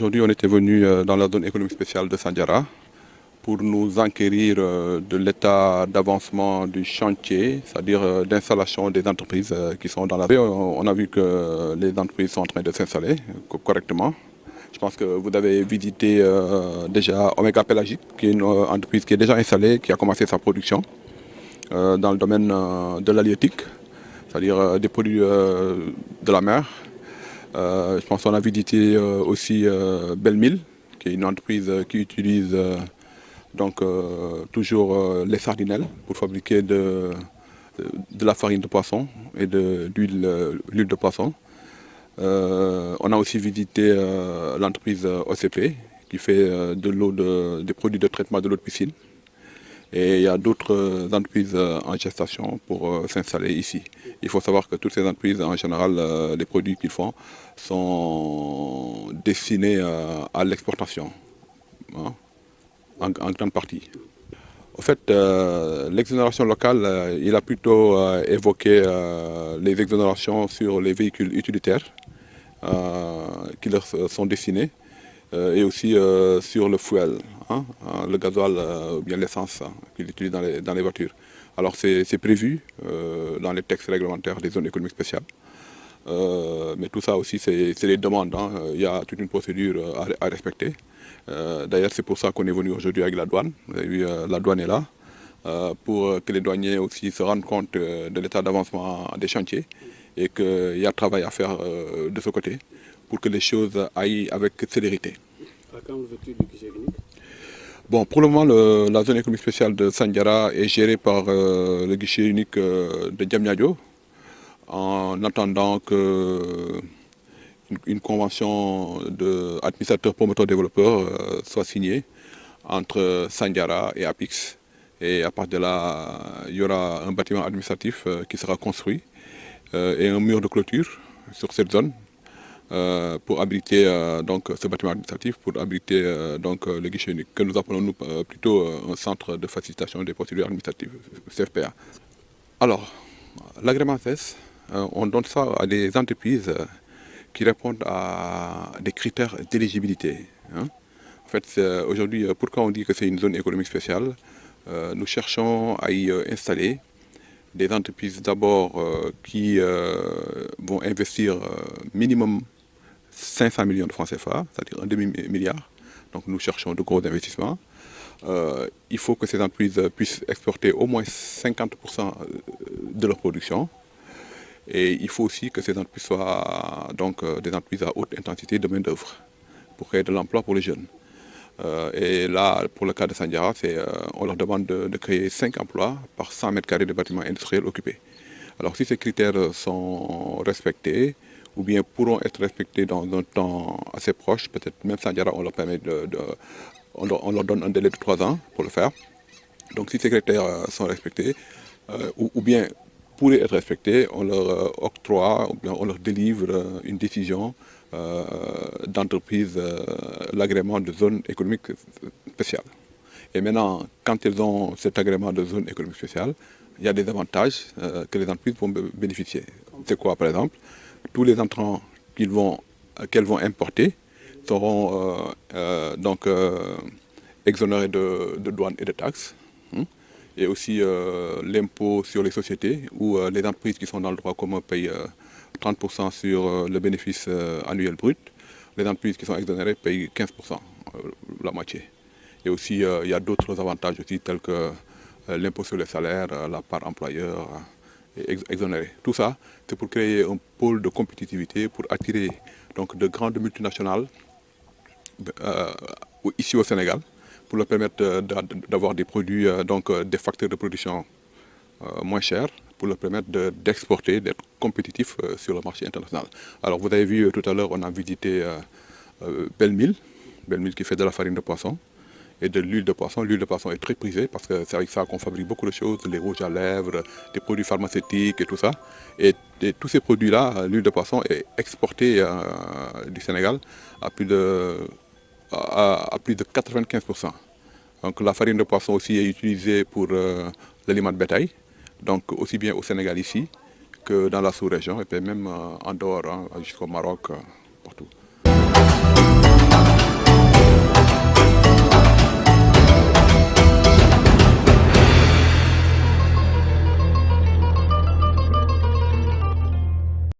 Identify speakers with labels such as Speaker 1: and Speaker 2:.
Speaker 1: Aujourd'hui, on était venu dans la zone économique spéciale de Sandiara pour nous enquérir de l'état d'avancement du chantier, c'est-à-dire d'installation des entreprises qui sont dans la ville. On a vu que les entreprises sont en train de s'installer correctement. Je pense que vous avez visité déjà Omega Pelagic, qui est une entreprise qui est déjà installée, qui a commencé sa production dans le domaine de l'halieutique, c'est-à-dire des produits de la mer. Je pense qu'on a visité aussi Belmil, qui est une entreprise qui utilise toujours les sardinelles pour fabriquer de la farine de poisson et de l'huile de poisson. On a aussi visité l'entreprise OCP qui fait des produits de traitement de l'eau de piscine. Et il y a d'autres entreprises en gestation pour s'installer ici. Il faut savoir que toutes ces entreprises, en général, les produits qu'ils font sont destinés à l'exportation, hein, en grande partie. En fait, l'exonération locale, il a plutôt évoqué les exonérations sur les véhicules utilitaires qui leur sont destinés et aussi sur le fuel, hein, le gasoil ou bien l'essence qu'ils utilisent dans les voitures. Alors c'est prévu dans les textes réglementaires des zones économiques spéciales. Mais tout ça aussi, c'est les demandes, hein. Il y a toute une procédure à respecter. D'ailleurs, c'est pour ça qu'on est venu aujourd'hui avec la douane. Vous avez vu, la douane est là pour que les douaniers aussi se rendent compte de l'état d'avancement des chantiers et qu'il y a travail à faire de ce côté pour que les choses aillent avec célérité.
Speaker 2: Quand vous êtes du guichet unique?
Speaker 1: Bon, pour le moment, la zone économique spéciale de Sandiara est gérée par le guichet unique de Diamniadio, en attendant que une convention d'administrateur promoteur développeur soit signée entre Sandiara et Apix. Et à partir de là, il y aura un bâtiment administratif qui sera construit et un mur de clôture sur cette zone pour abriter donc ce bâtiment administratif, pour abriter le guichet unique, que nous appelons plutôt un centre de facilitation des procédures administratives, CFPA. Alors, l'agrément CES, on donne ça à des entreprises qui répondent à des critères d'éligibilité, hein. En fait, aujourd'hui, pourquoi on dit que c'est une zone économique spéciale? Nous cherchons à y installer des entreprises d'abord qui vont investir minimum 500 millions de francs CFA, c'est-à-dire un demi-milliard. Donc nous cherchons de gros investissements. Il faut que ces entreprises puissent exporter au moins 50% de leur production. Et il faut aussi que ces entreprises soient des entreprises à haute intensité de main-d'œuvre pour créer de l'emploi pour les jeunes. Et là, pour le cas de Sandiara, on leur demande de créer 5 emplois par 100 mètres carrés de bâtiments industriels occupés. Alors si ces critères sont respectés, ou bien pourront être respectés dans un temps assez proche, peut-être même Sandiara, on leur donne un délai de 3 ans pour le faire. Donc si ces critères sont respectés, ou bien pourraient être respectés, on leur octroie, ou bien on leur délivre une décision d'entreprise, l'agrément de zone économique spéciale. Et maintenant, quand ils ont cet agrément de zone économique spéciale, il y a des avantages que les entreprises vont bénéficier. C'est quoi, par exemple? Tous les entrants qu'elles vont importer seront exonérés de douane et de taxes. Et aussi l'impôt sur les sociétés, où les entreprises qui sont dans le droit commun payent 30% sur le bénéfice annuel brut. Les entreprises qui sont exonérées payent 15%, la moitié. Et aussi, il y a d'autres avantages aussi, tels que l'impôt sur les salaires, la part employeur exonérée. Tout ça, c'est pour créer un pôle de compétitivité, pour attirer donc, de grandes multinationales ici au Sénégal, pour leur permettre d'avoir des produits, des facteurs de production moins chers, pour leur permettre d'exporter, d'être compétitifs sur le marché international. Alors vous avez vu tout à l'heure, on a visité Belmil qui fait de la farine de poisson et de l'huile de poisson. L'huile de poisson est très prisée parce que c'est avec ça qu'on fabrique beaucoup de choses, les rouges à lèvres, des produits pharmaceutiques et tout ça. Et tous ces produits-là, l'huile de poisson est exportée du Sénégal à plus de 95%. Donc la farine de poisson aussi est utilisée pour l'aliment de bétail, donc aussi bien au Sénégal ici que dans la sous-région et puis même en dehors, hein, jusqu'au Maroc, partout.